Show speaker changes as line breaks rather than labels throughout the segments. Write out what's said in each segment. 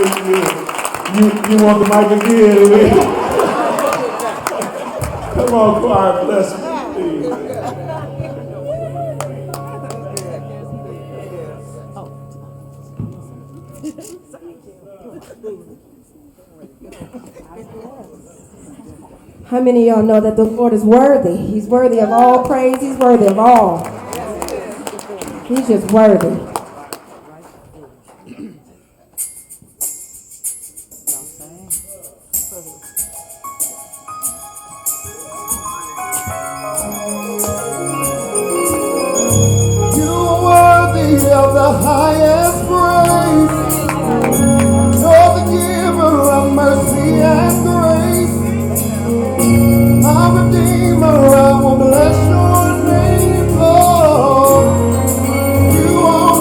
You want the mic again? Amen. Come on, choir, bless me, please.
How many of y'all know that the Lord is worthy? He's worthy of all praise. He's worthy of all. He's just worthy.
You're worthy of the highest praise. You're the giver of mercy and grace. My Redeemer, I will bless your name, Lord. You are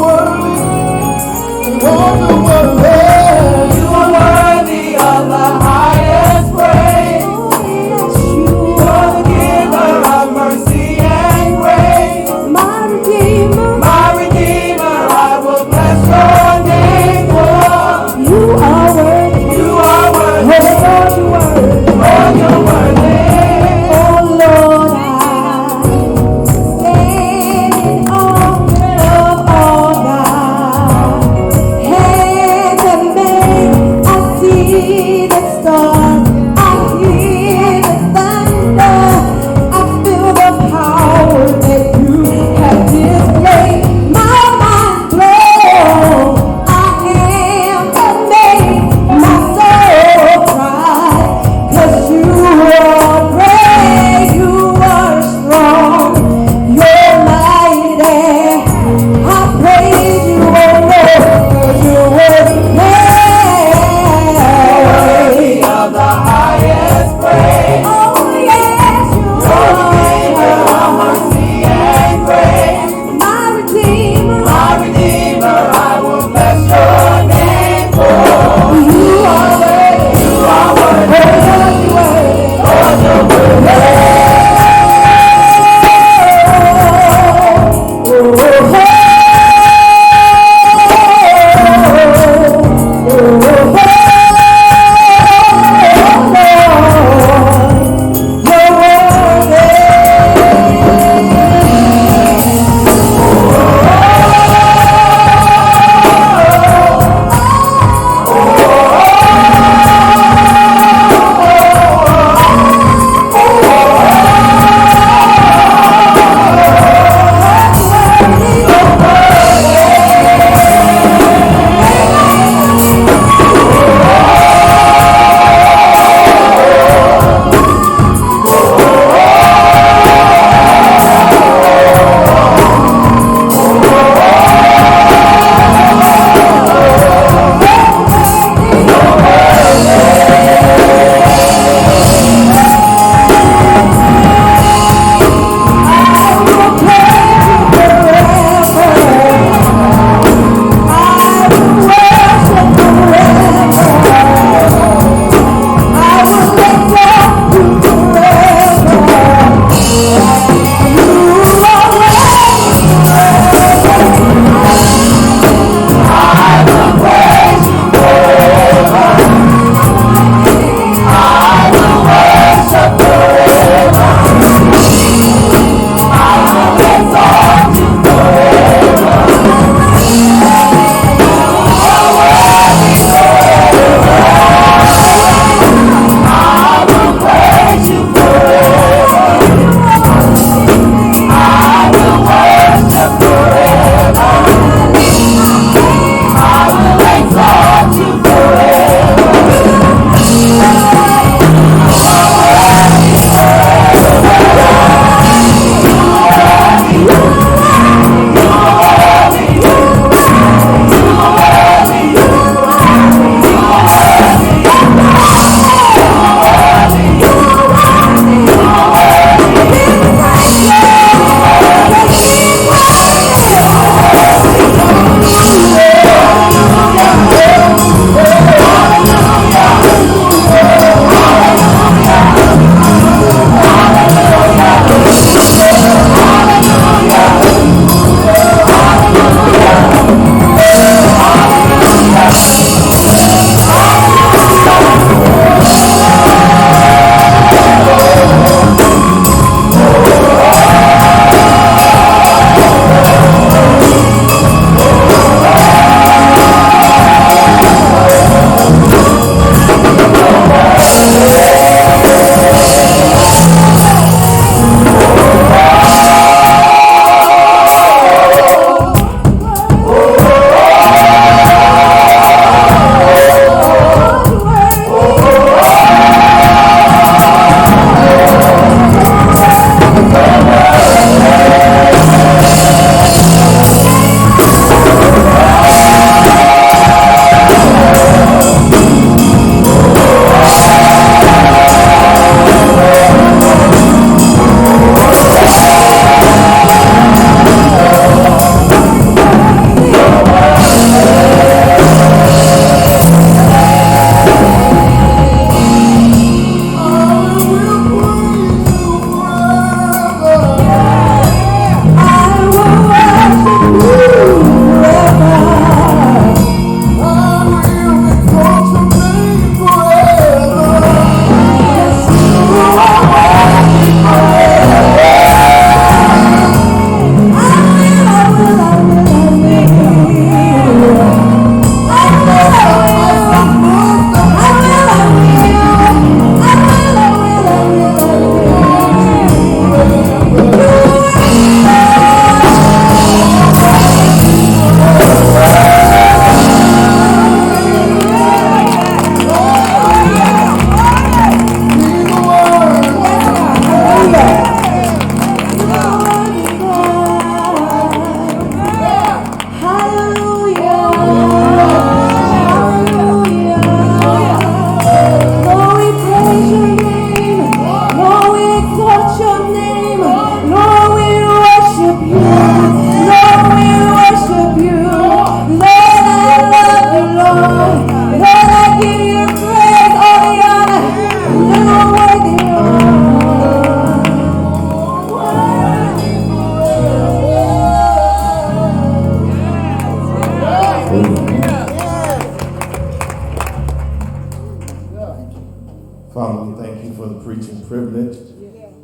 preaching privilege.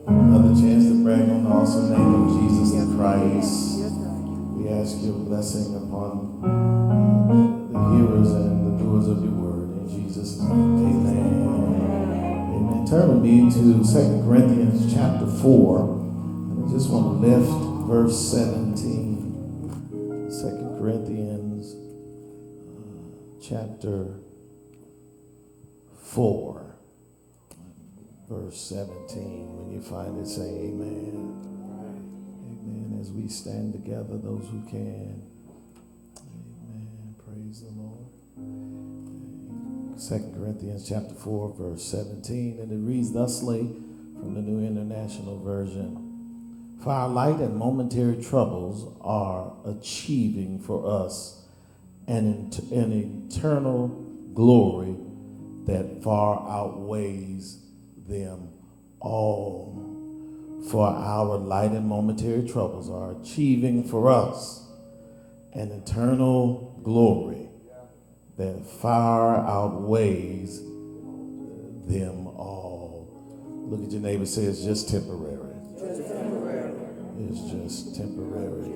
Another chance to brag on the awesome name of Jesus the Christ. We ask your blessing upon the hearers and the doers of your word. In Jesus' name, amen. Amen. Turn with me to 2 Corinthians chapter 4. And I just want to lift verse 17. 2 Corinthians chapter 4. Verse 17, when you find it, say amen. Amen. As we stand together, those who can. Amen. Praise the Lord. 2 Corinthians chapter 4, verse 17, and it reads thusly from the New International Version. For our light and momentary troubles are achieving for us an eternal glory that far outweighs them all. For our light and momentary troubles are achieving for us an eternal glory that far outweighs them all. Look at your neighbor, say it's just temporary. It's just temporary.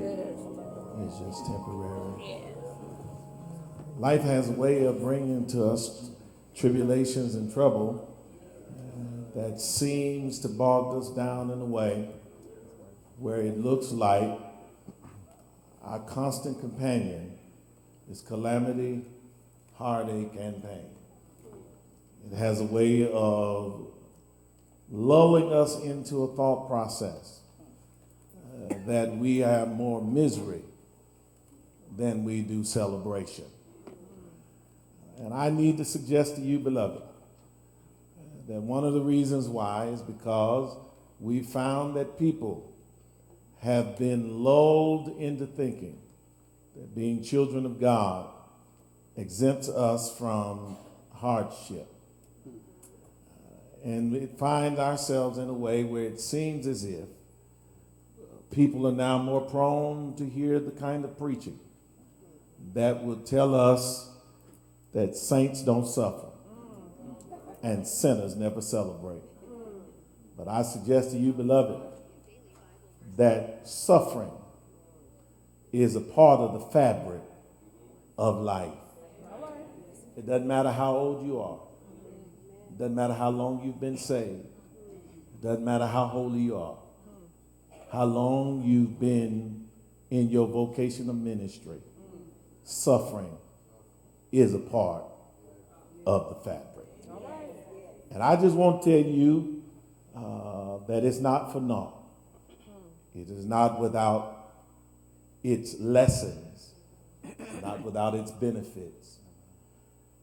It's just temporary. Life has a way of bringing to us tribulations and trouble that seems to bog us down in a way where it looks like our constant companion is calamity, heartache, and pain. It has a way of lulling us into a thought process that we have more misery than we do celebration. And I need to suggest to you, beloved, that one of the reasons why is because we found that people have been lulled into thinking that being children of God exempts us from hardship. And we find ourselves in a way where it seems as if people are now more prone to hear the kind of preaching that will tell us that saints don't suffer and sinners never celebrate. But I suggest to you, beloved, that suffering is a part of the fabric of life. It doesn't matter how old you are. It doesn't matter how long you've been saved. It doesn't matter how holy you are. How long you've been in your vocation of ministry. Suffering is a part of the fabric. And I just want to tell you that it's not for naught. It is not without its lessons, not without its benefits.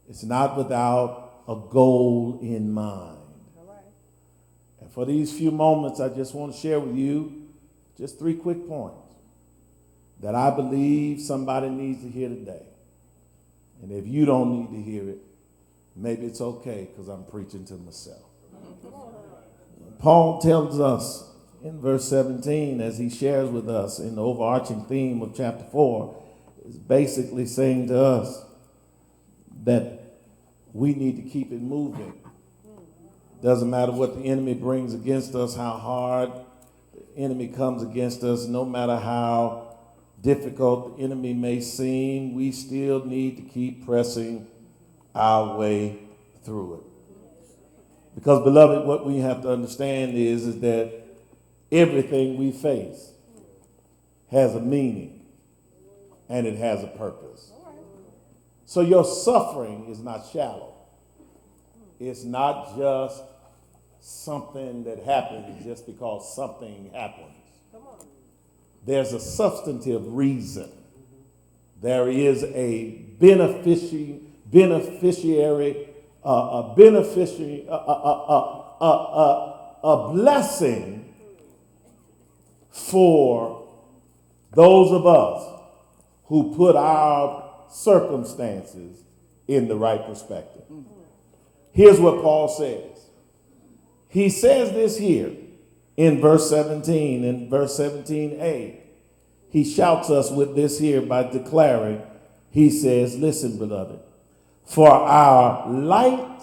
It's not without a goal in mind. And for these few moments, I just want to share with you just 3 quick points that I believe somebody needs to hear today. And if you don't need to hear it, maybe it's okay because I'm preaching to myself. Paul tells us in verse 17, as he shares with us in the overarching theme of chapter 4, is basically saying to us that we need to keep it moving. Doesn't matter what the enemy brings against us, how hard the enemy comes against us, no matter how difficult the enemy may seem, we still need to keep pressing our way through it. Because, beloved, what we have to understand is that everything we face has a meaning and it has a purpose. So your suffering is not shallow. It's not just something that happens just because something happens. There's a substantive reason. There is a beneficiary, a blessing for those of us who put our circumstances in the right perspective. Here's what Paul says. He says this here in verse 17, in verse 17a. He shouts us with this here by declaring, he says, listen, beloved, for our light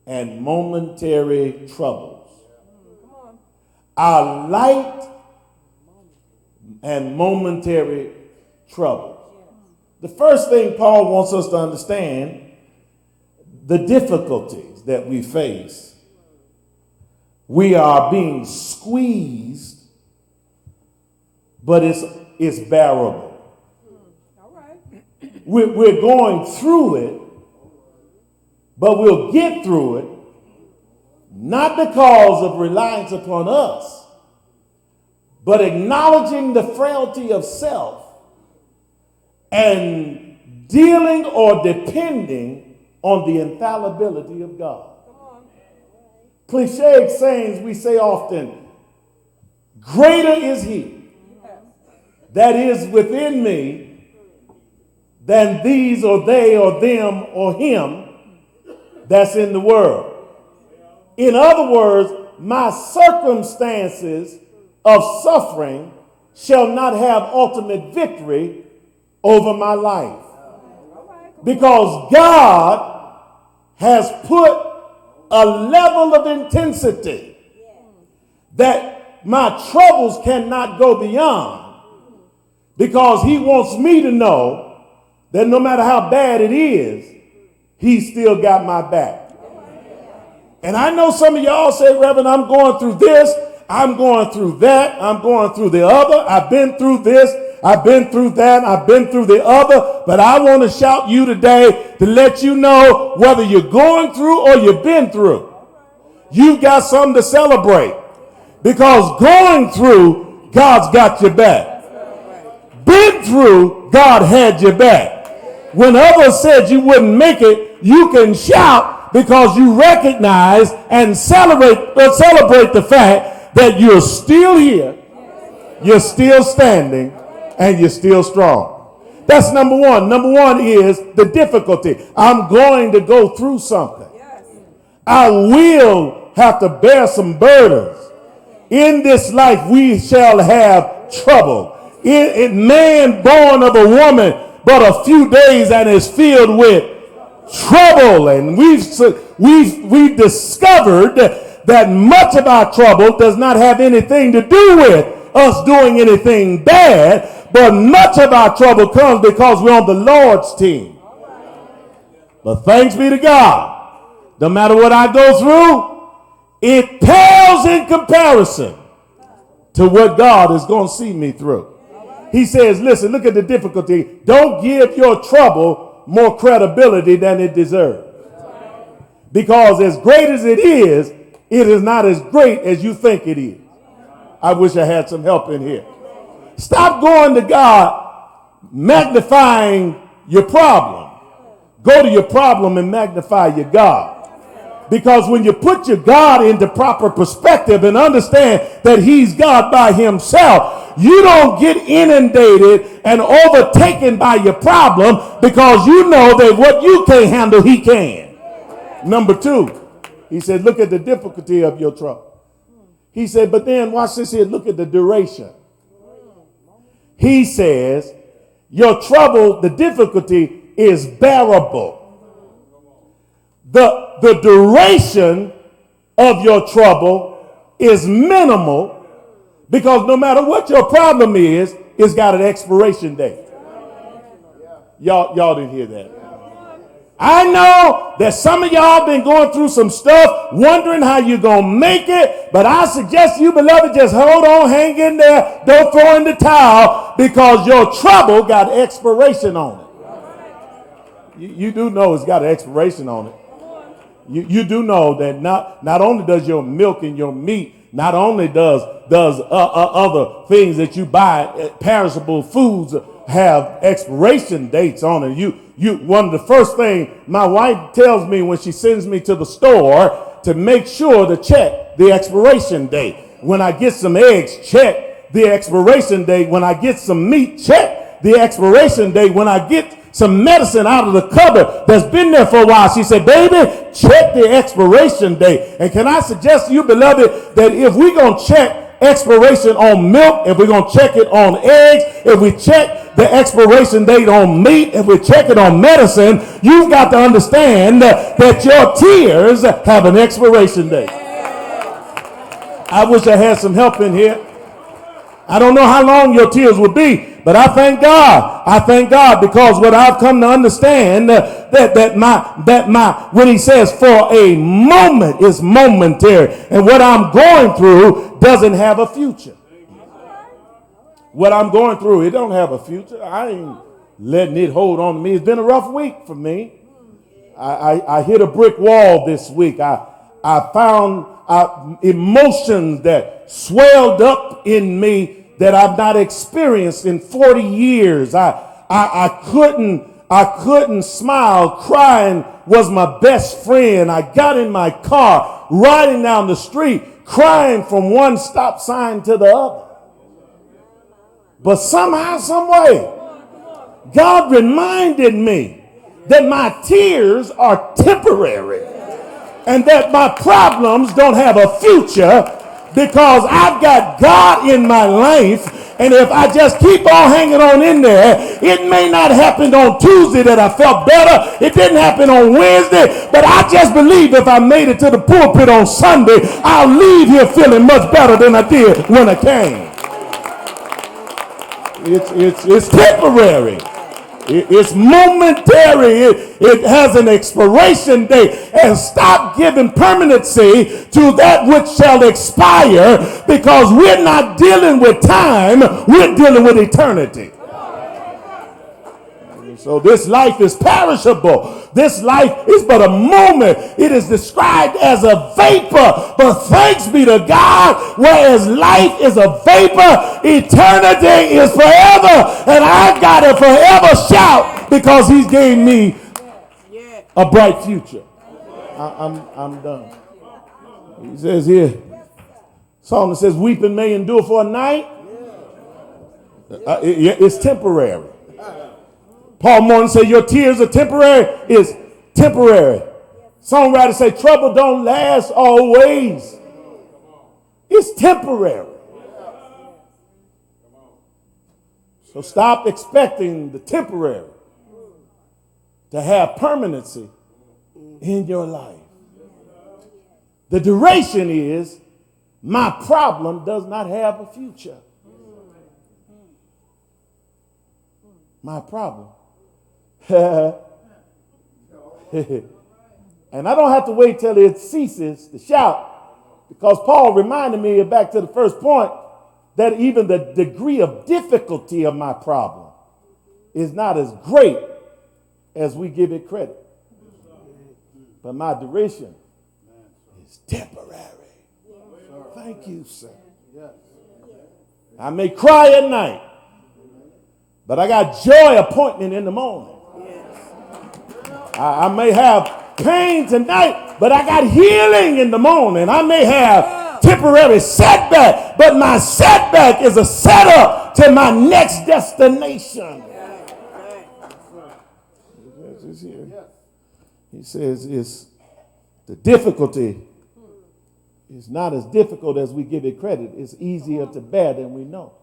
and momentary troubles. Our light and momentary troubles. The first thing Paul wants us to understand, the difficulties that we face. We are being squeezed, but it's bearable.
All right.
We're going through it, but we'll get through it, not because of reliance upon us, but acknowledging the frailty of self and dealing or depending on the infallibility of God. Cliche sayings we say often, greater is he that is within me than these or they or them or him that's in the world. In other words, my circumstances of suffering shall not have ultimate victory over my life. Because God has put a level of intensity that my troubles cannot go beyond, because he wants me to know that no matter how bad it is, he still got my back. And I know some of y'all say, Reverend, I'm going through this, I'm going through that, I'm going through the other, I've been through this, I've been through that, I've been through the other, but I want to shout you today to let you know, whether you're going through or you've been through, you've got something to celebrate, because going through, God's got your back. Been through, God had your back. When others said you wouldn't make it, you can shout because you recognize and celebrate the fact that you're still here, you're still standing, and you're still strong. That's number one. Number one is the difficulty. I'm going to go through something. I will have to bear some burdens. In this life we shall have trouble. Man born of a woman but a few days and is filled with trouble. And we've discovered that much of our trouble does not have anything to do with us doing anything bad, but much of our trouble comes because we're on the Lord's team. But thanks be to God, no matter what I go through, it pales in comparison to what God is going to see me through. He says, listen, look at the difficulty. Don't give your trouble more credibility than it deserves. Because as great as it is not as great as you think it is. I wish I had some help in here. Stop going to God magnifying your problem. Go to your problem and magnify your God. Because when you put your God into proper perspective and understand that he's God by himself, you don't get inundated and overtaken by your problem, because you know that what you can't handle, he can. Number two, he said, look at the difficulty of your trouble. He said, but then watch this here, look at the duration. He says, your trouble, the difficulty is bearable. The duration of your trouble is minimal, because no matter what your problem is, it's got an expiration date. Y'all didn't hear that. I know that some of y'all been going through some stuff, wondering how you're going to make it, but I suggest you, beloved, just hold on, hang in there, don't throw in the towel, because your trouble got expiration on it. You do know it's got an expiration on it. You do know that not only does your milk and your meat, not only does other things that you buy, perishable foods, have expiration dates on it. You one of the first things my wife tells me when she sends me to the store to make sure to check the expiration date. When I get some eggs, check the expiration date. When I get some meat, check the expiration date. When I get some medicine out of the cupboard that's been there for a while, she said, baby, check the expiration date. And can I suggest to you, beloved, that if we're going to check expiration on milk, if we're going to check it on eggs, if we check the expiration date on meat, if we check it on medicine, you've got to understand that your tears have an expiration date. I wish I had some help in here. I don't know how long your tears will be, but I thank God. I thank God because what I've come to understand when he says for a moment is momentary, and what I'm going through doesn't have a future. What I'm going through, it don't have a future. I ain't letting it hold on to me. It's been a rough week for me. I hit a brick wall this week. I found emotions that swelled up in me that I've not experienced in 40 years. I couldn't smile. Crying was my best friend. I got in my car riding down the street crying from one stop sign to the other. But somehow, some way, God reminded me that my tears are temporary and that my problems don't have a future because I've got God in my life. And if I just keep on hanging on in there, it may not happen on Tuesday that I felt better. It didn't happen on Wednesday, but I just believe if I made it to the pulpit on Sunday, I'll leave here feeling much better than I did when I came. It's temporary. It's momentary. It has an expiration date. And stop giving permanency to that which shall expire, because we're not dealing with time, we're dealing with eternity. So this life is perishable. This life is but a moment. It is described as a vapor. But thanks be to God, whereas life is a vapor, eternity is forever. And I got to forever shout because he gave me a bright future. I'm done. He says here, Psalm says, weeping may endure for a night. It's temporary. Paul Morton said, your tears are temporary. Is temporary. Songwriters say, trouble don't last always. It's temporary. So stop expecting the temporary to have permanency in your life. The duration is, my problem does not have a future. My problem. And I don't have to wait till it ceases to shout, because Paul reminded me, back to the first point, that even the degree of difficulty of my problem is not as great as we give it credit. But my duration is temporary. Thank you, sir. I may cry at night, but I got joy appointment in the morning. I may have pain tonight, but I got healing in the morning. I may have temporary setback, but my setback is a setup to my next destination. He says it's the difficulty is not as difficult as we give it credit. It's easier to bear than we know.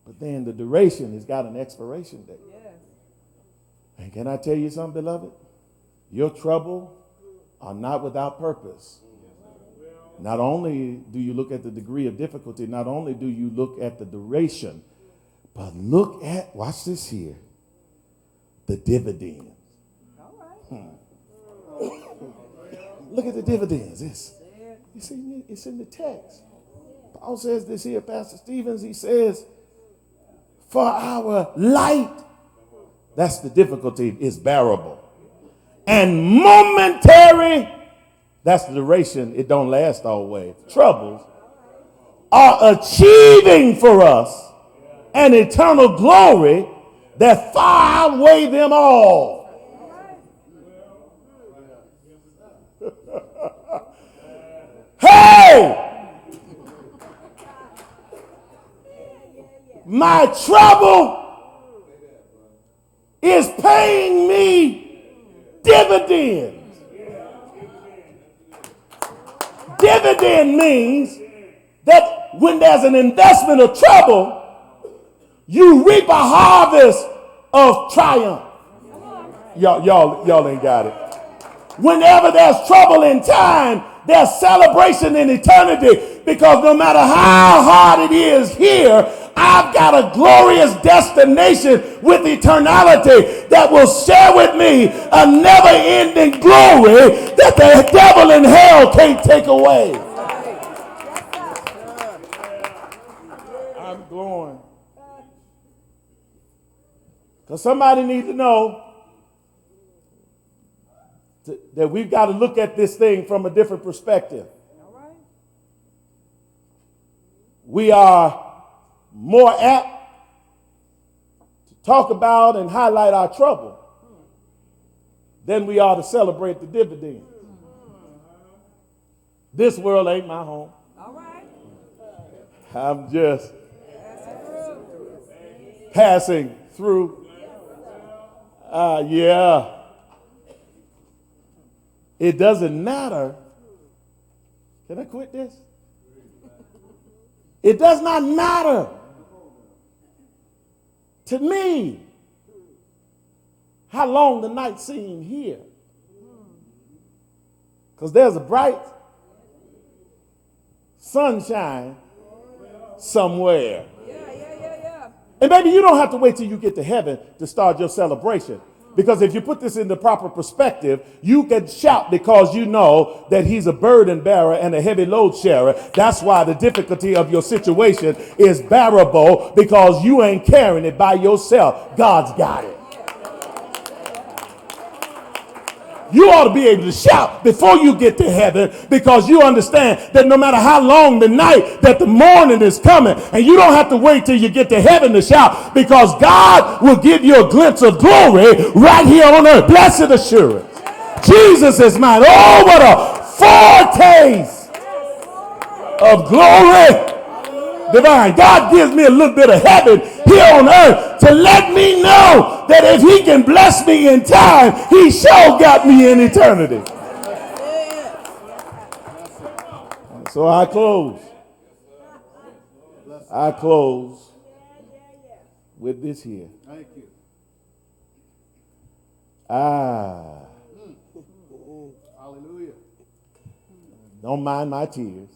But then the duration has got an expiration date. And can I tell you something, beloved? Your trouble are not without purpose. Not only do you look at the degree of difficulty, not only do you look at the duration, but look at, watch this here, the dividends. Look at the dividends. It's in the text. Paul says this here, Pastor Stevens, he says, for our light, that's the difficulty, is bearable. And momentary, that's the duration, it don't last always. Troubles are achieving for us an eternal glory that far outweigh them all. Hey! My trouble is paying me dividends. Dividend means that when there's an investment of trouble, you reap a harvest of triumph. Y'all ain't got it. Whenever there's trouble in time, there's celebration in eternity, because no matter how hard it is here, I've got a glorious destination with eternality that will share with me a never-ending glory that the devil in hell can't take away. I'm going. Because somebody needs to know that we've got to look at this thing from a different perspective. We are more apt to talk about and highlight our trouble than we are to celebrate the dividend. This world ain't my home. I'm just passing through. Yeah. It doesn't matter. Can I quit this? It does not matter to me how long the night seems here. Because there's a bright sunshine somewhere. And baby, you don't have to wait till you get to heaven to start your celebration. Because if you put this in the proper perspective, you can shout because you know that he's a burden bearer and a heavy load sharer. That's why the difficulty of your situation is bearable, because you ain't carrying it by yourself. God's got it. You ought to be able to shout before you get to heaven, because you understand that no matter how long the night, that the morning is coming, and you don't have to wait till you get to heaven to shout, because God will give you a glimpse of glory right here on earth. Blessed assurance. Jesus is mine. Oh, what a foretaste of glory divine. God gives me a little bit of heaven here on earth to let me know that if he can bless me in time, he sure got me in eternity. So I close with this here.
Thank you. Hallelujah.
Don't mind my tears.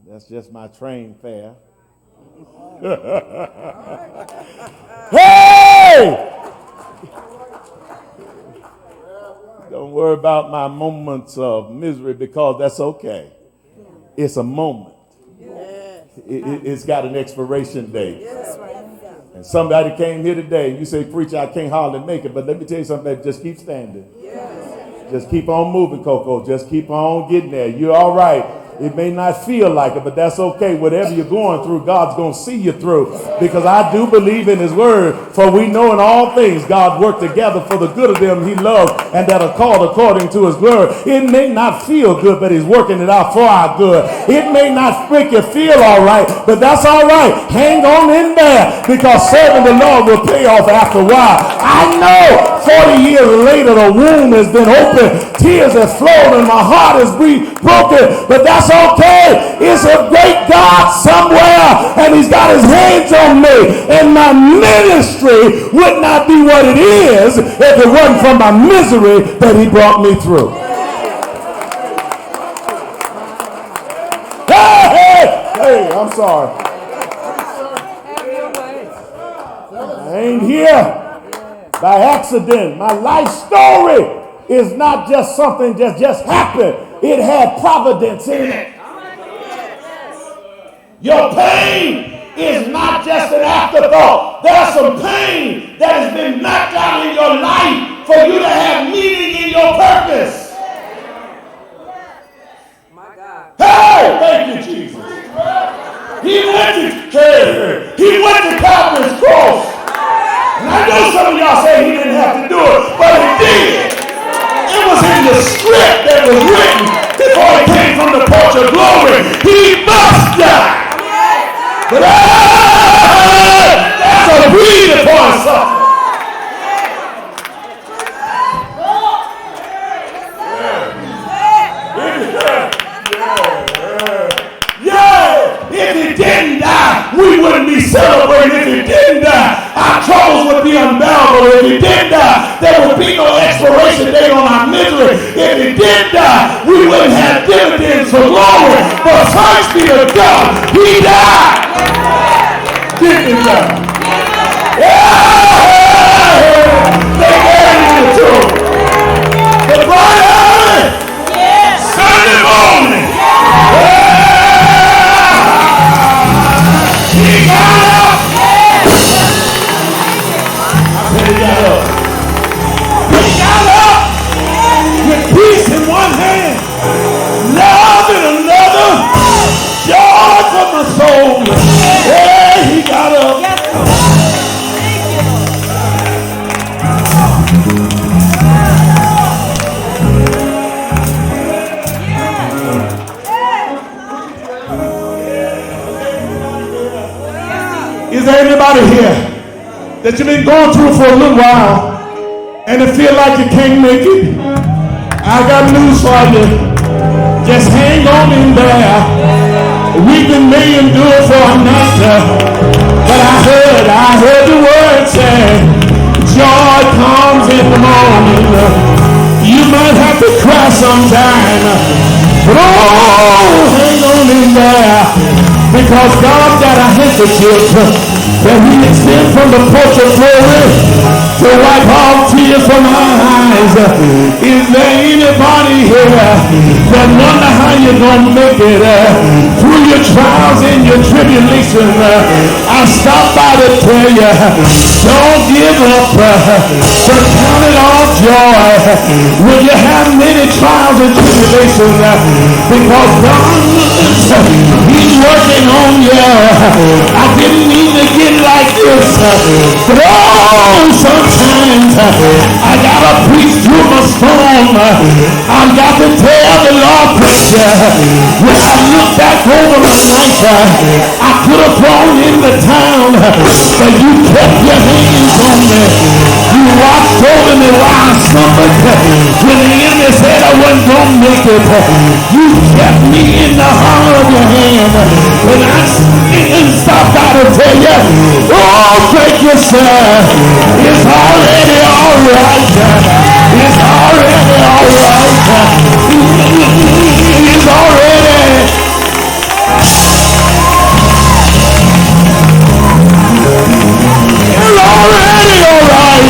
That's just my train fare. Hey! Don't worry about my moments of misery, because that's okay. It's a moment. It's got an expiration date. And somebody came here today and you say, preacher, I can't hardly make it. But let me tell you something, just keep standing. Just keep on moving, Coco. Just keep on getting there. You're all right. It may not feel like it, but that's okay. Whatever you're going through, God's going to see you through. Because I do believe in his word. For we know in all things God worked together for the good of them he loves and that are called according to his glory. It may not feel good, but he's working it out for our good. It may not make you feel all right, but that's all right. Hang on in there, because serving the Lord will pay off after a while. I know 40 years later the wound has been open. Tears have flowed and my heart is broken, but that's okay. It's a great God somewhere, and he's got his hands on me, and my ministry would not be what it is if it wasn't for my misery that he brought me through. Hey, I'm sorry. I ain't here by accident. My life story is not just something that just happened. It had providence in it. Your pain is not just an afterthought. There's some pain that has been knocked out in your life for you to have meaning in your purpose. Hey, thank you, Jesus. He went to Calvary's cross. And I know some of y'all say he didn't have to do it, but he did. It was in the script that was written before he came from the porch of glory. He must die. But that's a breed upon something. So if he didn't die, there would be no expiration date on our misery. If he didn't die, we wouldn't have dividends for glory. But thanks be to God, he died. Didn't he die? Yeah! They gave him to him. The bright early Sunday morning. He got up. I said he got up. He got up with peace in one hand, love in another, joy for my soul. Yeah, he got up. Is there anybody here that you've been going through for a little while and it feel like you can't make it? I got news for you. Just hang on in there. Weeping may endure for a night, but I heard the word say, joy comes in the morning. You might have to cry sometime, but oh, hang on in there. Because God got a handkerchief that he extends from the porch of glory to wipe all tears from our eyes. Is there anybody here that wonder how you're going to make it through your trials and your tribulation? I stopped by to tell you, don't give up, but count it all joy when you have many trials and tribulations, because God, he's working on you. I didn't mean to get like this, but oh, sometimes I gotta preach through my storm. I got to tell the Lord, preacher, when I look back over my life, I could have thrown in the town, but you kept your hands on me. You watched over me while I suffered. When the enemy said I wasn't gonna make it, you kept me in the hollow of your hand. When I stopped by to tell you, oh, thank you, sir. It's already all right. It's already all right. It's already. It's already all right.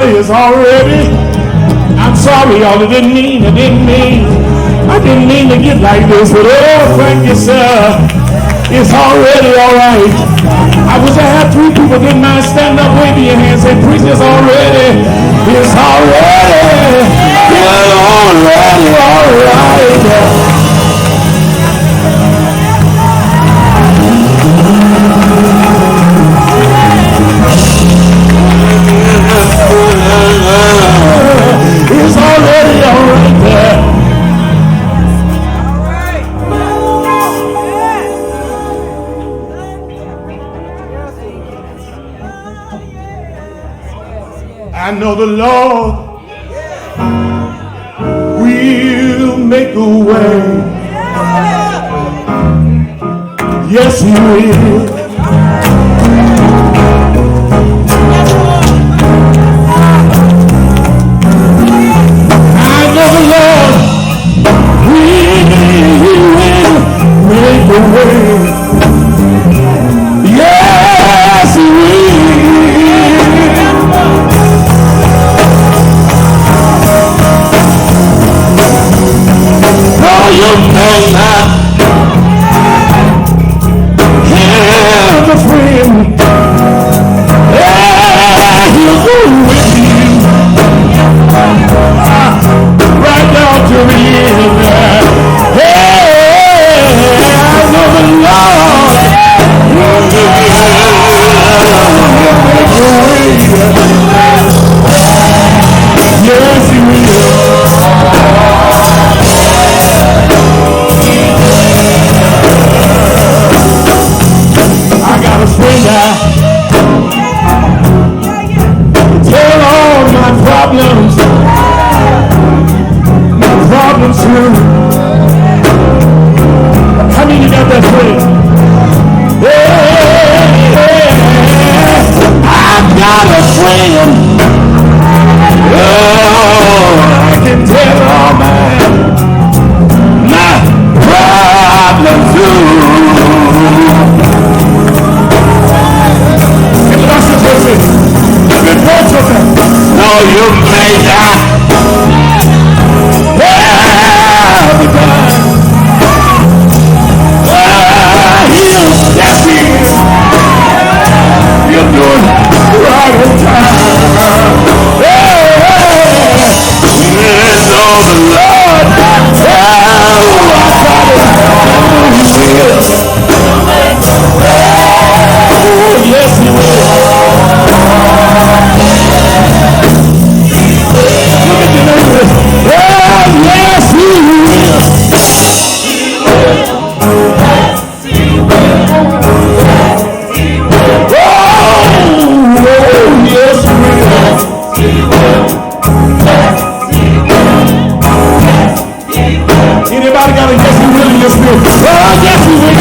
It's already. I'm sorry, y'all. I didn't mean to get like this, but oh, thank you, sir. It's already all right. I wish I had 3 people didn't mind stand up, waving your hands, say, preach, it's already. It's already. It's already all right. It's already all right there. I know the Lord will make a way. Yes, he will. Yes, he will. got a friend. Oh, I can tell all my problems too. No, you may not have a time. He'll step in. You're doing right on time. It's all the Lord. Oh, yes, he will. Yes, he will. Anybody got a yes, he will in your spirit? Oh, yes, he will.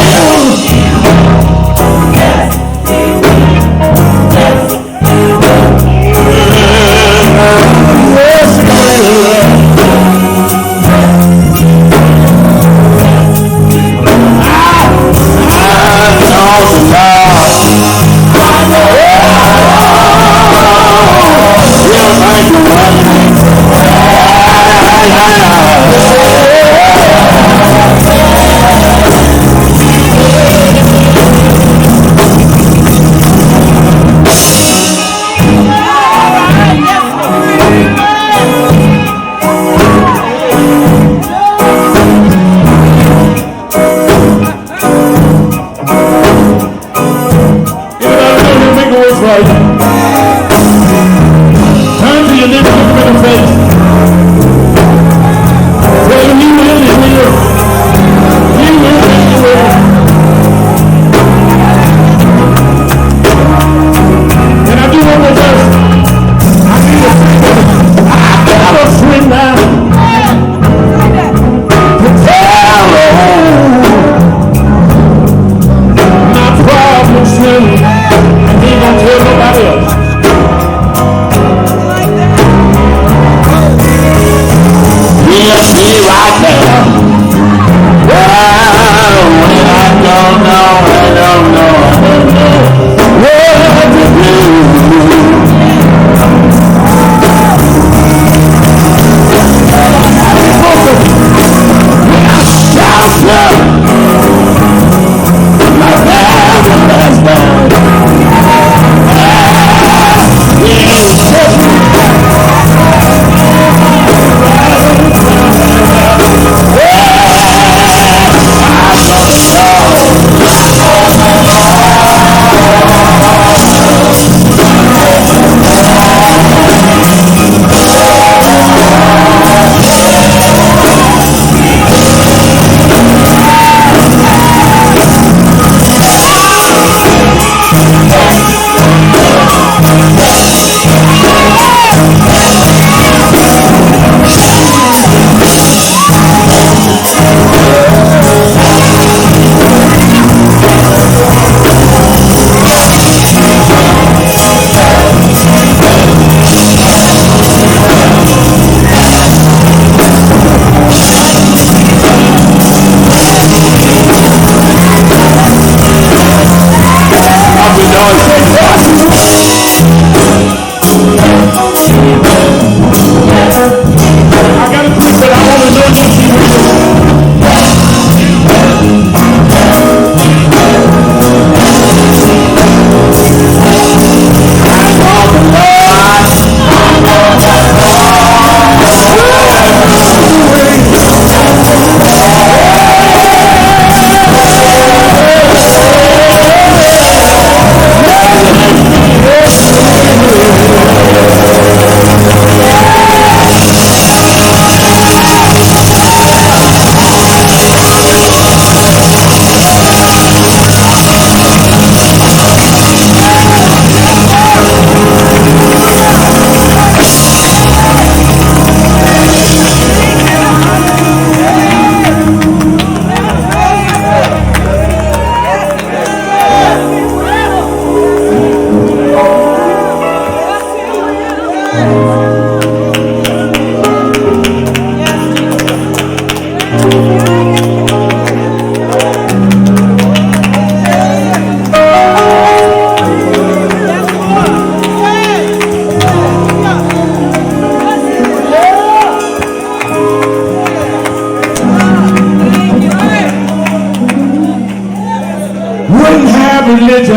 religion.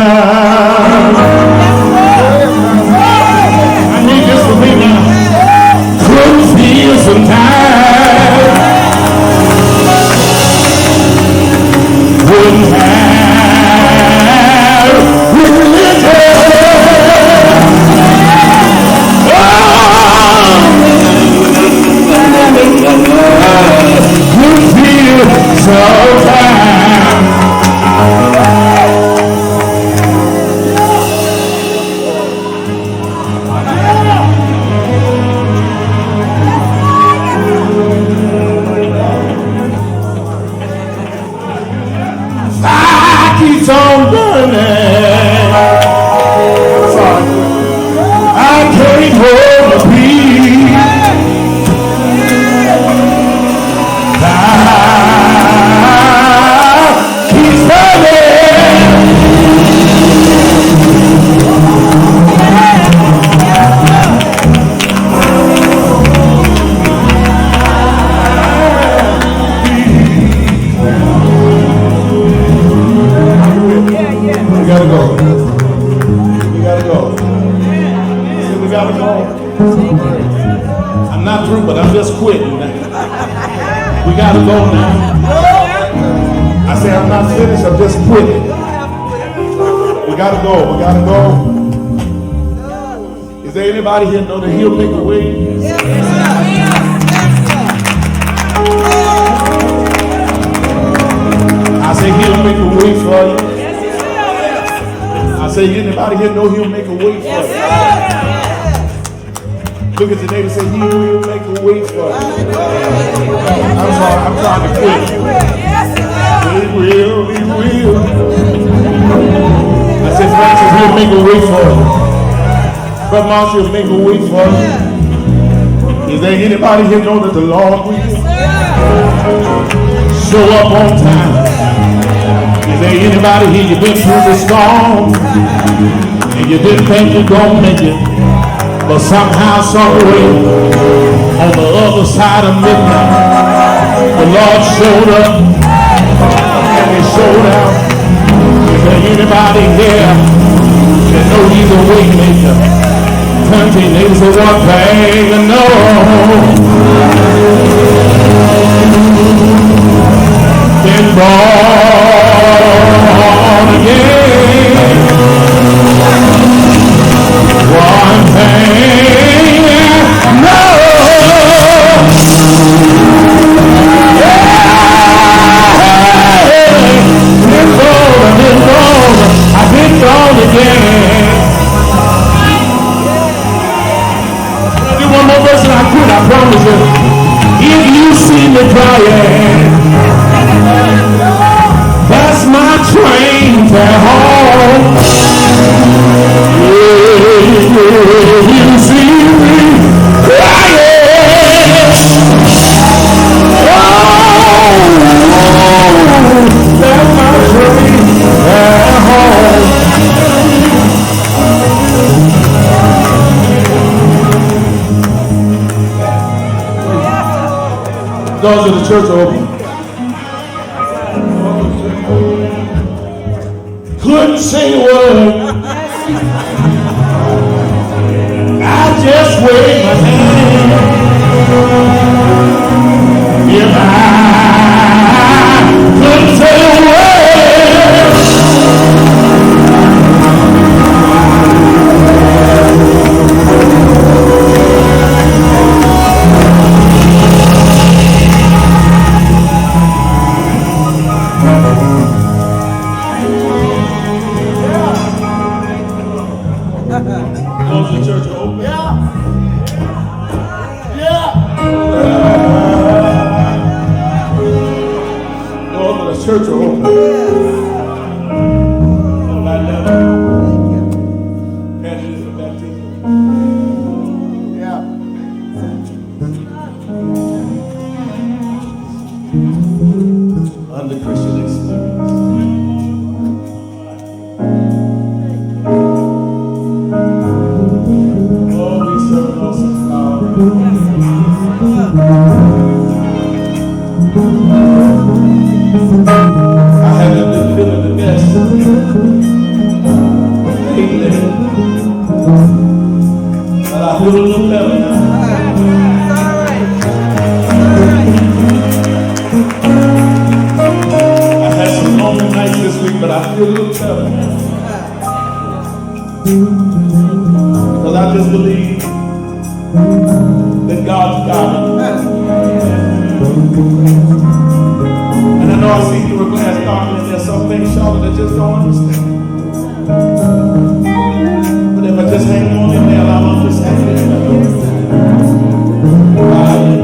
I need this to be now. Couldn't feel sometimes. Wouldn't have religion. Couldn't feel sometimes. Keeps on burning. Sorry. I can't hold my peace. Fire keeps burning. We gotta go. We gotta go. See, we gotta go. I'm not through, but I'm just quitting. We gotta go now. I say I'm not finished, I'm just quitting. We gotta go. We gotta go. Is there anybody here know that he'll make a way? I say he'll make a way for you. I say, anybody here know he'll make a way for you? Look at your neighbor and say, he will make a way for you. I'm sorry, I'm trying to quit. He will. I said, Francis, he'll make a way for you. Brother Marsh, he'll make a way for you. Is there anybody here know that the Lord will show up on time? Is there anybody here, you've been through the storm and you didn't think you're gonna make it, but somehow, some way, on the other side of midnight, the Lord showed up and he showed out. Is there anybody here that know he's a way maker? Turn to your neighbor and say, one thing to know. Been born again. One thing no. Been born, I've been born again. I'll do one more verse and I quit, I promise you. If you see me crying, that's my train to home. You see me crying. That's my train to home. Doors of the church are open. Couldn't say a word. I just waved my hand. If I couldn't say a word, doors of the church are open. Doors of the church are open. Passion for baptism. Under Christian experience. Oh, we serve an awesome God. I haven't been feeling the best. feel a little better now. I had some long nights this week, but I feel a little better now. Because I just believe that God's got it. And I know I see through a glass darkly and there's some things, Charlotte, that just don't understand. But if I just hang on in there, I'll understand it.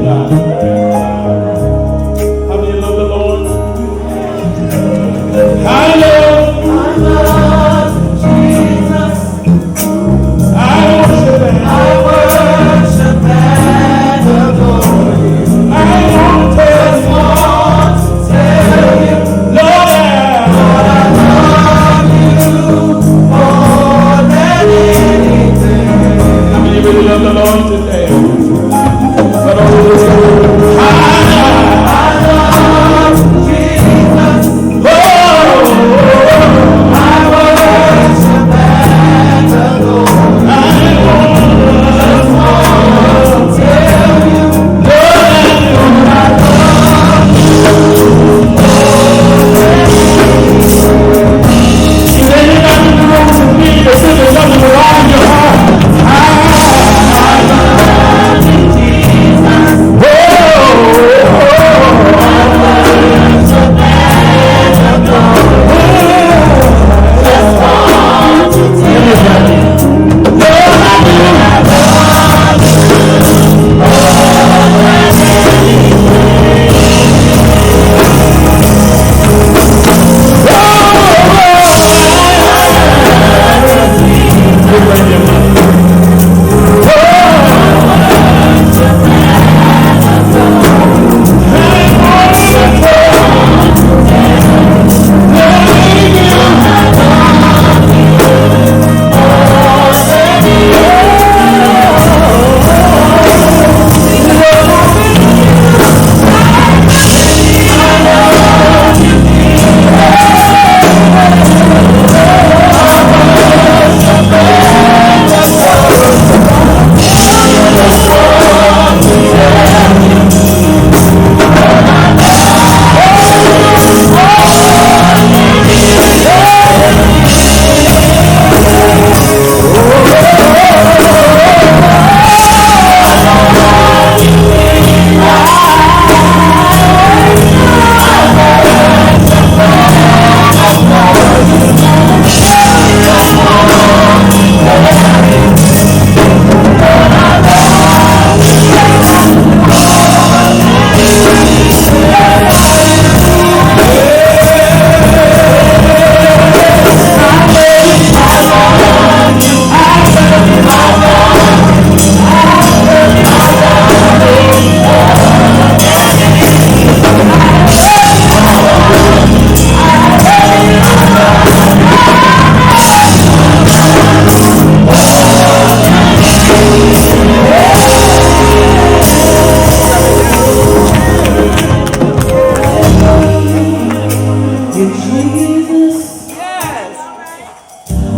God. How do you love the Lord? I love Jesus. I worship Him. I worship and adore you. I want to tell you, Lord, I love you more than anything. How many really love the Lord today? But I love Jesus. Oh, I worship and adore. I want to tell you, Lord, I love you. Is anybody in the room with me that feel something around your heart? I love you, Jesus. Oh,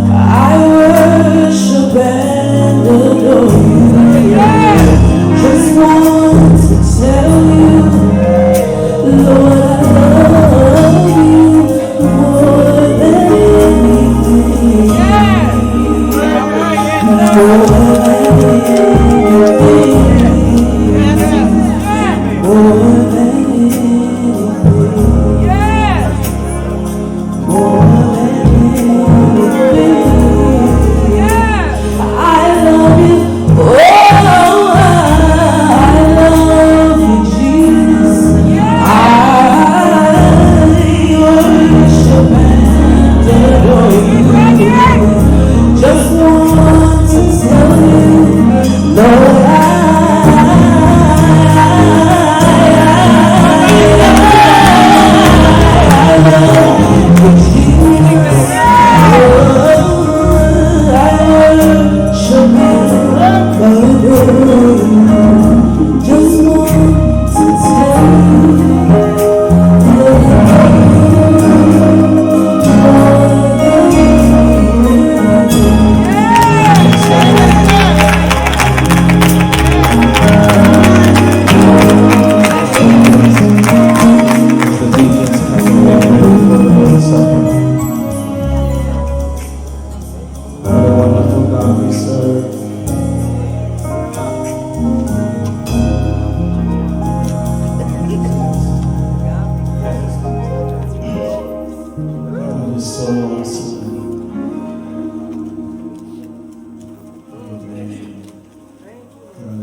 I worship and adore. Just want to tell you, Lord, I love you more than
Just want to tell you, Lord, I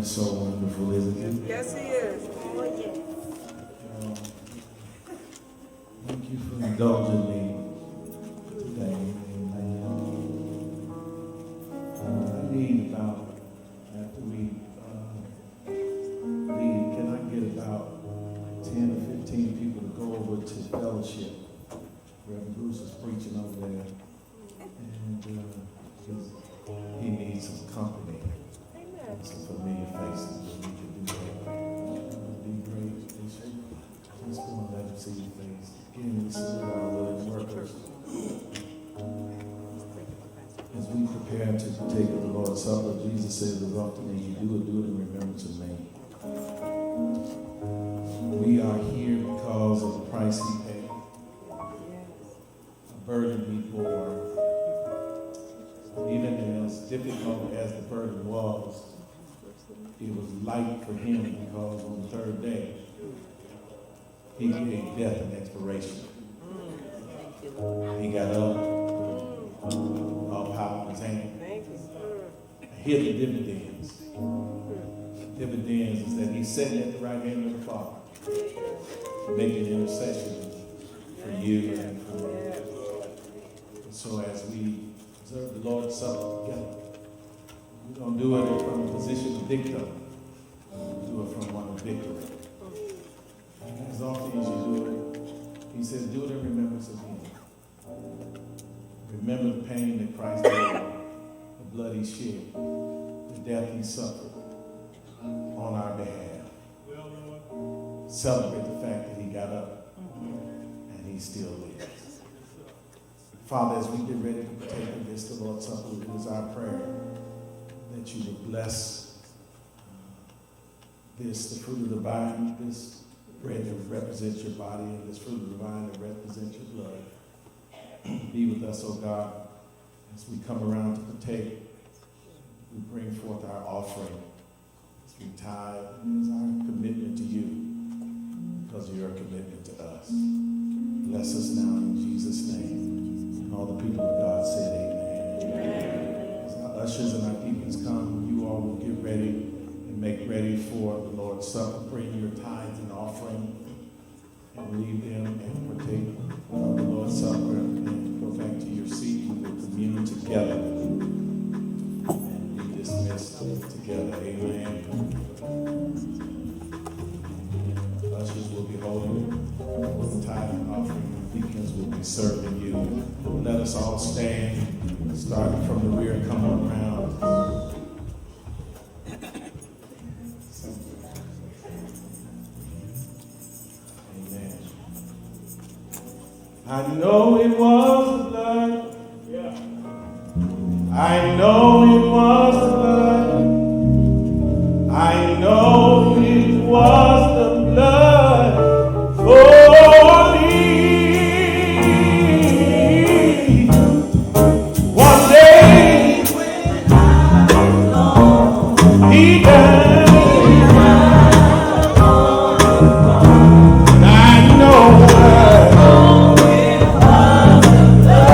is so wonderful, isn't it?
Yes, he is.
Thank you for indulging me today. I need about, after we leave, can I get about 10 or 15 people to go over to fellowship? Reverend Bruce is preaching over there. And he needs some company. Some familiar faces, but we can do that. Be great. Just going to let him see your face. Again, we salute our willing workers. As we prepare to partake of the Lord's Supper, Jesus says, as often as you do it in remembrance of me. We are here because of the price he paid. A burden he bore. Even as difficult as the burden was, it was light for him because on the third day, he gave death an expiration. He got up, all power in his hand. Here are the dividends. Dividends is that he's sitting at the right hand of the Father, making intercession for you and for me. And so as we observe the Lord's Supper together, we don't do it from a position of victim. We do it from one of victory. And as often as you do it, he says, do it in remembrance of him. Remember the pain that Christ did, the blood he shed, the death he suffered on our behalf. Celebrate the fact that he got up and he still lives. Father, as we get ready to partake of this, the Lord's Supper, it is our prayer that you would bless this, the fruit of the vine, this bread that represents your body, and this fruit of the vine that represents your blood. Be with us, O God, as we come around to partake. We bring forth our offering as we tithe, as our commitment to you, because of your commitment to us. Bless us now in Jesus' name. And all the people of God said amen. As our ushers and our deacons come, you all will get ready and make ready for the Lord's Supper. Bring your tithes and offering and leave them and partake of the Lord's Supper and go back to your seat. We will commune together and be dismissed together. Amen. Ushers will be holding the tithe and offering. Deacons will be serving you. Let us all stand, starting from the rear, come on around. Amen. I know it was the blood. I know it was the blood. I know it was the blood for me. One day he died. And I know it was the blood.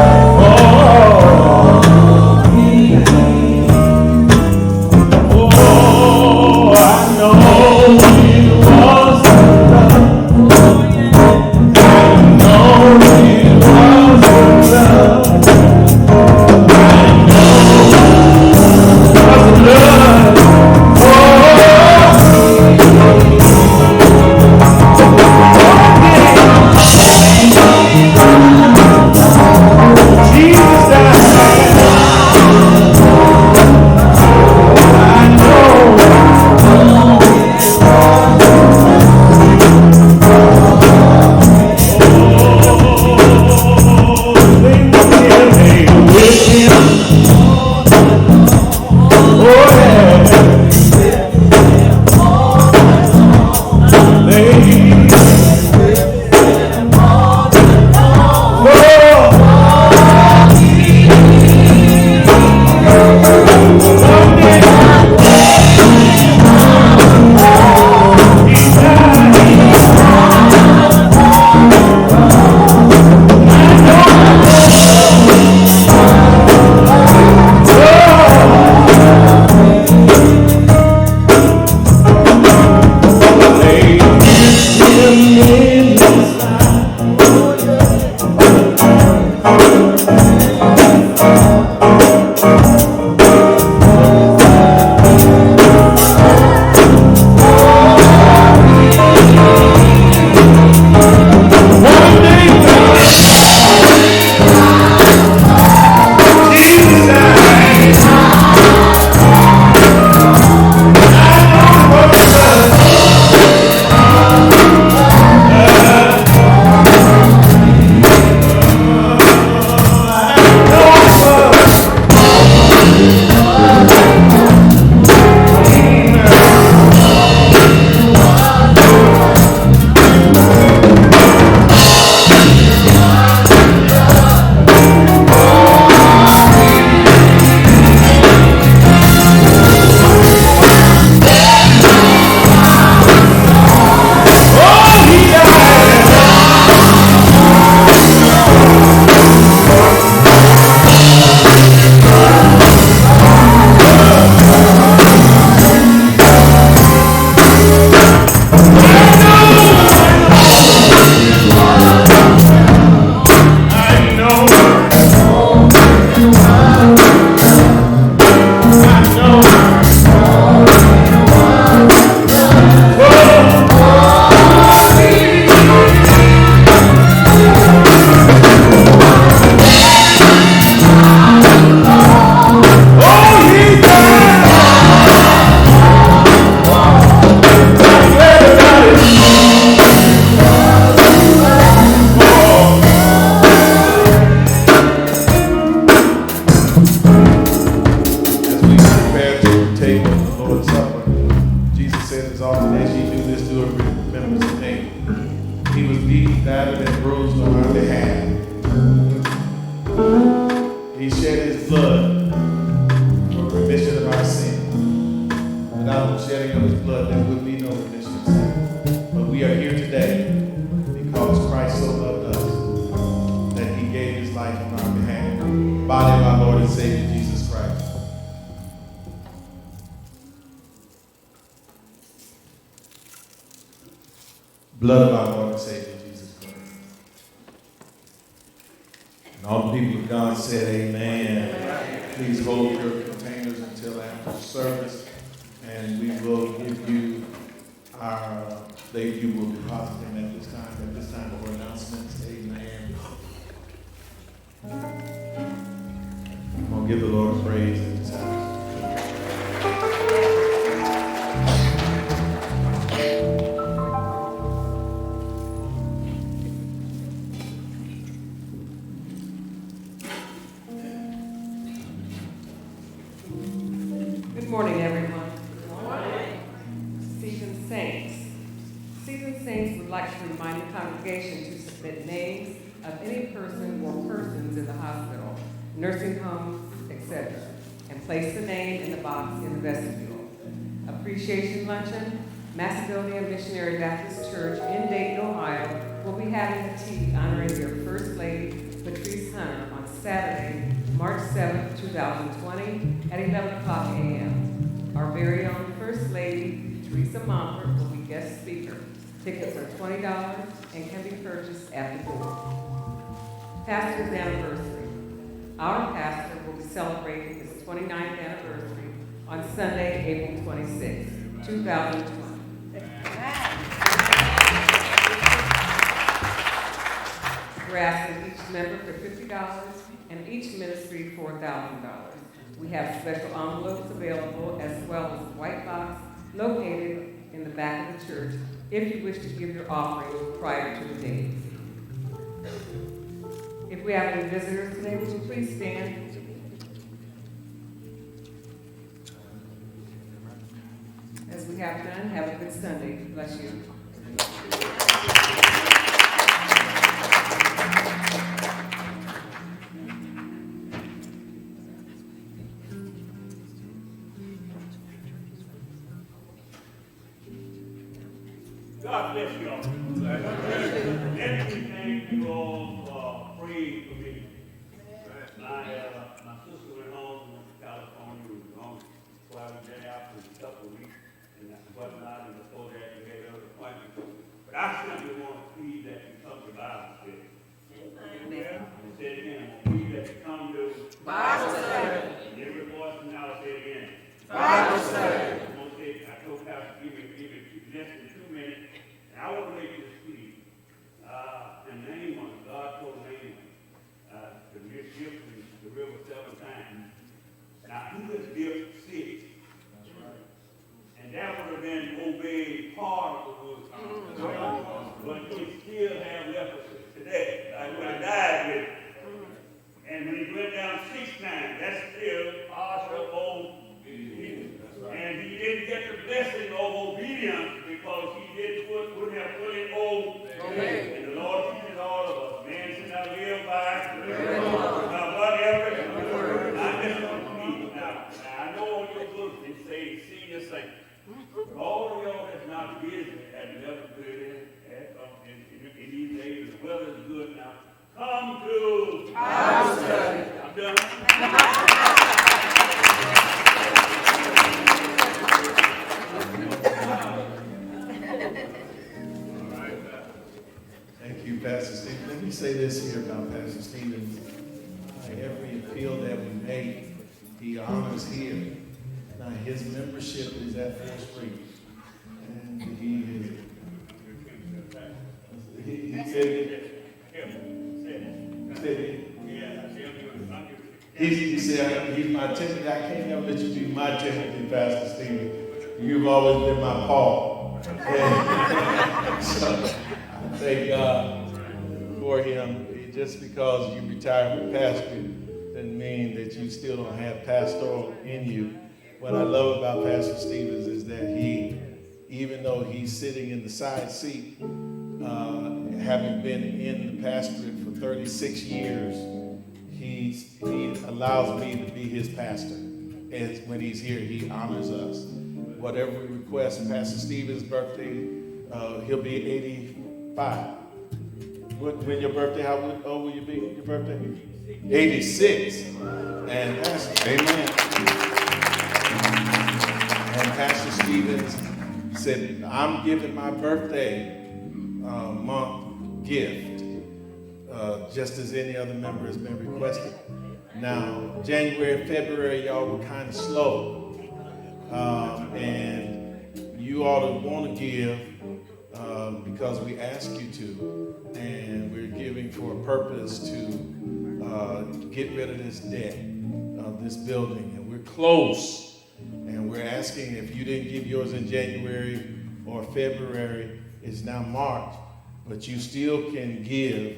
Blood of our Lord and Savior Jesus Christ. And all the people of God said amen. Amen. Please hold your containers until after the service, and we will give you our, you will deposit them at this time. At this time for announcements, amen. I'm going to give the Lord praise at this time.
Good morning, everyone. Good morning. Seasoned Saints. Seasoned Saints would like to remind the congregation to submit names of any person or persons in the hospital, nursing homes, etc., and place the name in the box in the vestibule. Appreciation Luncheon, Macedonia Missionary Baptist Church in Dayton, Ohio, will be having a tea honoring their First Lady, Patrice Hunter, on Saturday, March 7th, 2020, at 11 o'clock a.m. Our very own First Lady, Teresa Montfort, will be guest speaker. Tickets are $20 and can be purchased at the door. Pastor's Anniversary. Our pastor will be celebrating his 29th anniversary on Sunday, April 26, 2020. We're asking each member for $50 and each ministry $4,000. We have special envelopes available as well as a white box located in the back of the church if you wish to give your offering prior to the date. If we have any visitors today, would you please stand? As we have done, have a good Sunday. Bless you.
God bless you all. Everything you all prayed for me. My sister went home to California. We were gone for a day after a couple of weeks, and I wasn't out, and before that we had other appointments. But I simply want to plead that you come to Bible study. Amen. I said it again. I want to plead that you come to
Bible study.
Every voice now say it again.
Bible study.
I told Pastor, give me less than 2 minutes. And I want to make this plea. And name one, God told name one. The gift the river 7 times. Now, he was gift 6. That's right. And that would have been obeyed part of the word. But we still have left today. I would have died with it. And when he went down 6 times, that's still partial obedience. And he didn't get the blessing of obedience because he wouldn't have put in obedience. And the Lord teaches all of us. Man should not live by whatever. I just want to speak now. I know on your book they say senior saint. But all of y'all that's not busy and never good in these days, the weather is good now. Come to Bible study. I'm done.
Thank you, Pastor Stevens. Let me say this here about Pastor Stevens. Every appeal that we make, he honors here. Now, his membership is at First Street. And he said it. He said, he's my Timothy. I can't never let you be my Timothy, Pastor Stevens. You've always been my Paul. And so, I thank God for him. Just because you retired from pastor doesn't mean that you still don't have pastoral in you. What I love about Pastor Stevens is that he, even though he's sitting in the side seat, having been in the pastorate for 36 years, he allows me to be his pastor. And when he's here, he honors us. Whatever we request, Pastor Stevens' birthday, he'll be 85. When your birthday, how old will you be? Your birthday? 86. And Pastor, amen. And Pastor Stevens said, I'm giving my birthday month gift, just as any other member has been requested. Now, January and February, y'all were kind of slow, and you ought to want to give because we ask you to, and we're giving for a purpose to get rid of this debt of this building, and we're close, and we're asking if you didn't give yours in January or February, it's now March, but you still can give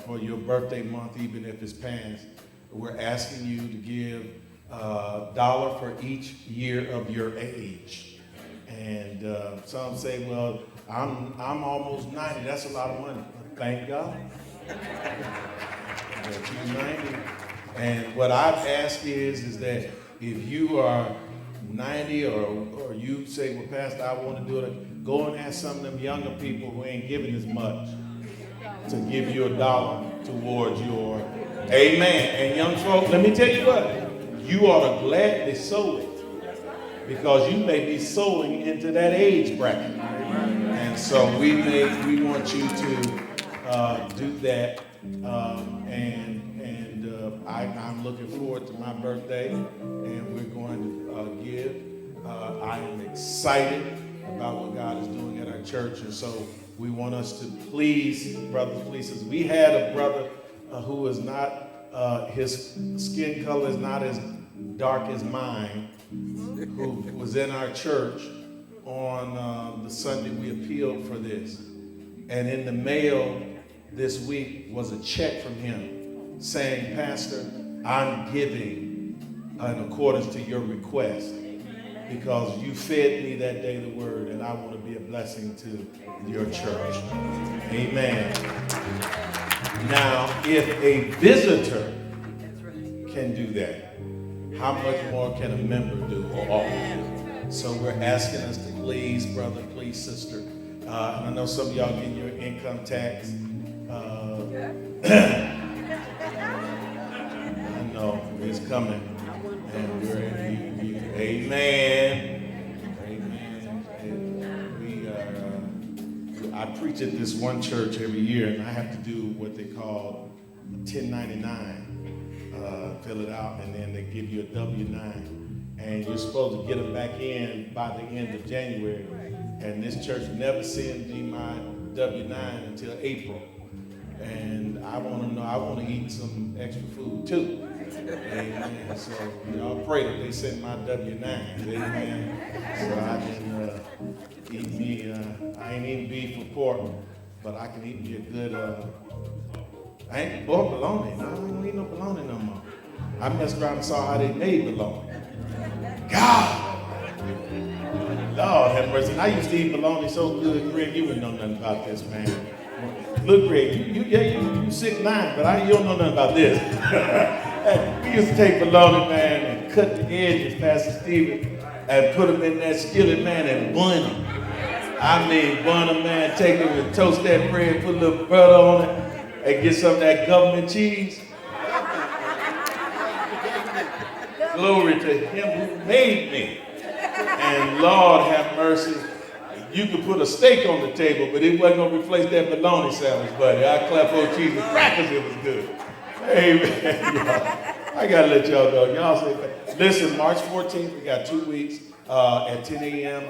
for your birthday month, even if it's past. We're asking you to give $1 for each year of your age. And some say, well, I'm almost 90. That's a lot of money. Thank God. That you're 90. And what I've asked is that if you are 90 or you say, well, Pastor, I want to do it, go and ask some of them younger people who ain't giving as much to give you $1 towards your amen. And young folk, let me tell you what, you ought to gladly sow it because you may be sowing into that age bracket. And so we want you to do that. I'm looking forward to my birthday, and we're going to give. I am excited about what God is doing at our church, and so we want us to please, brothers, please. We had a brother who is not, his skin color is not as dark as mine, who was in our church on the Sunday we appealed for this. And in the mail this week was a check from him saying, Pastor, I'm giving in accordance to your request because you fed me that day the word, and I want to be a blessing to your church. Amen. Now, if a visitor can do that, how much more can a member do or all? So we're asking us to please, brother, please, sister. And I know some of y'all getting your income tax. I know it's coming. And we're amen. Amen. And we are, I preach at this one church every year, and I have to do what they call 1099. Fill it out, and then they give you a W-9. And you're supposed to get them back in by the end of January. And this church never sends me my W-9 until April. And I want to know, I want to eat some extra food too. Amen. So y'all pray that they send my W-9s. Amen. So I can eat me, I ain't eating beef or pork, but I can eat me a good, I ain't bought bologna. No, I don't eat no bologna no more. I messed around and saw how they made bologna. God! Lord have mercy. And I used to eat bologna so good, Greg, you wouldn't know nothing about this, man. Look, Greg, you 6'9", but you don't know nothing about this. We used to take bologna, man, and cut the edges, Pastor Stephen, and put them in that skillet, man, and bun them. I mean, bun them, man, take it and toast that bread, put a little butter on it, and get some of that government cheese. Glory to him who made me. And Lord have mercy. You could put a steak on the table, but it wasn't going to replace that bologna sandwich, buddy. I clap for cheese and crackers, it was good. Amen. I got to let y'all know. Y'all say, listen, March 14th, we got 2 weeks at 10 a.m.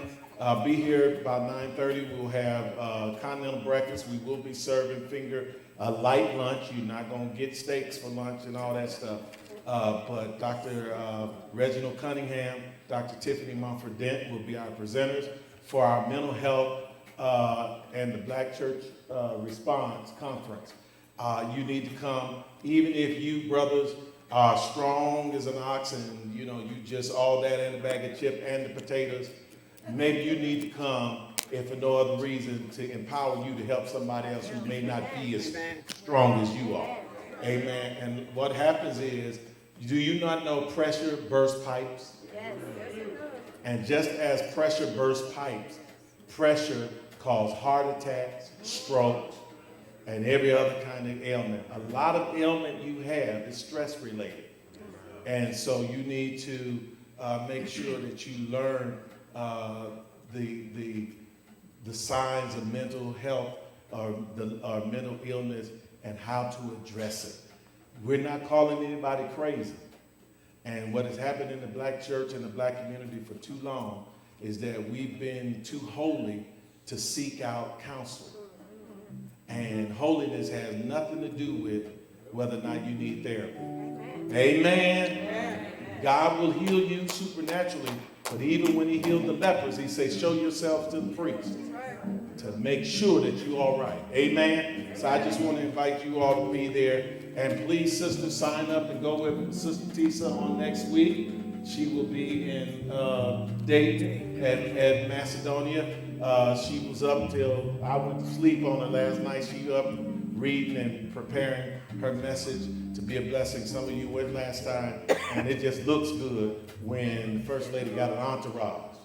Be here about 9:30. We'll have continental breakfast. We will be serving light lunch. You're not going to get steaks for lunch and all that stuff. But Dr. Reginald Cunningham, Dr. Tiffany Mumford-Dent will be our presenters for our mental health and the Black Church Response Conference. You need to come, even if you brothers are strong as an ox and you just all that and a bag of chips and the potatoes. Maybe you need to come, if for no other reason, to empower you to help somebody else who may not be as strong as you are. Amen. And what happens is, do you not know pressure bursts pipes? Yes. And just as pressure bursts pipes, pressure causes heart attacks, strokes, and every other kind of ailment. A lot of ailment you have is stress related. And so you need to make sure that you learn the the signs of mental health or mental illness and how to address it. We're not calling anybody crazy. And what has happened in the black church and the black community for too long is that we've been too holy to seek out counsel. And holiness has nothing to do with whether or not you need therapy. Amen. God will heal you supernaturally, but even when he healed the lepers, he says, show yourselves to the priest to make sure that you're all right. Amen. So I just want to invite you all to be there. And please, sisters, sign up and go with Sister Tisa on next week. She will be in Dayton at Macedonia. She was up till I went to sleep on her last night. She up reading and preparing her message to be a blessing. Some of you went last time, and it just looks good when the First Lady got an entourage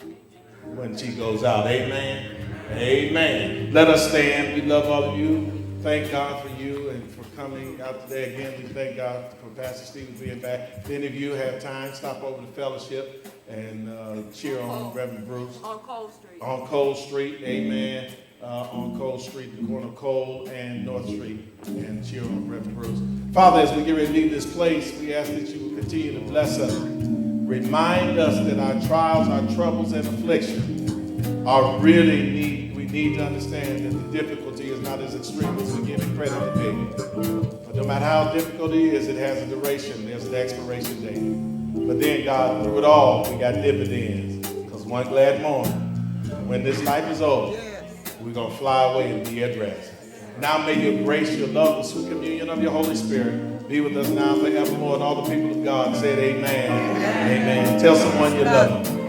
when she goes out. Amen. Amen. Let us stand. We love all of you. Thank God for you and for coming out today. Again, we thank God for Pastor Stephen being back. If any of you have time, stop over to fellowship and cheer on Reverend Bruce.
On Cole Street.
On Cole Street, amen. On Cole Street, the corner of Cole and North Street, and cheer on Reverend Bruce. Father, as we get ready to leave this place, we ask that you will continue to bless us. Remind us that our trials, our troubles, and afflictions are really we need to understand that the difficulty is not as extreme as we give it credit to be. But no matter how difficult it is, it has a duration. There's an expiration date. But then, God, through it all, we got dividends. Because one glad morning, when this life is over, we're going to fly away and be at rest. Now may your grace, your love, the sweet communion of your Holy Spirit be with us now and forevermore. And all the people of God said amen. Amen. Tell someone you love them.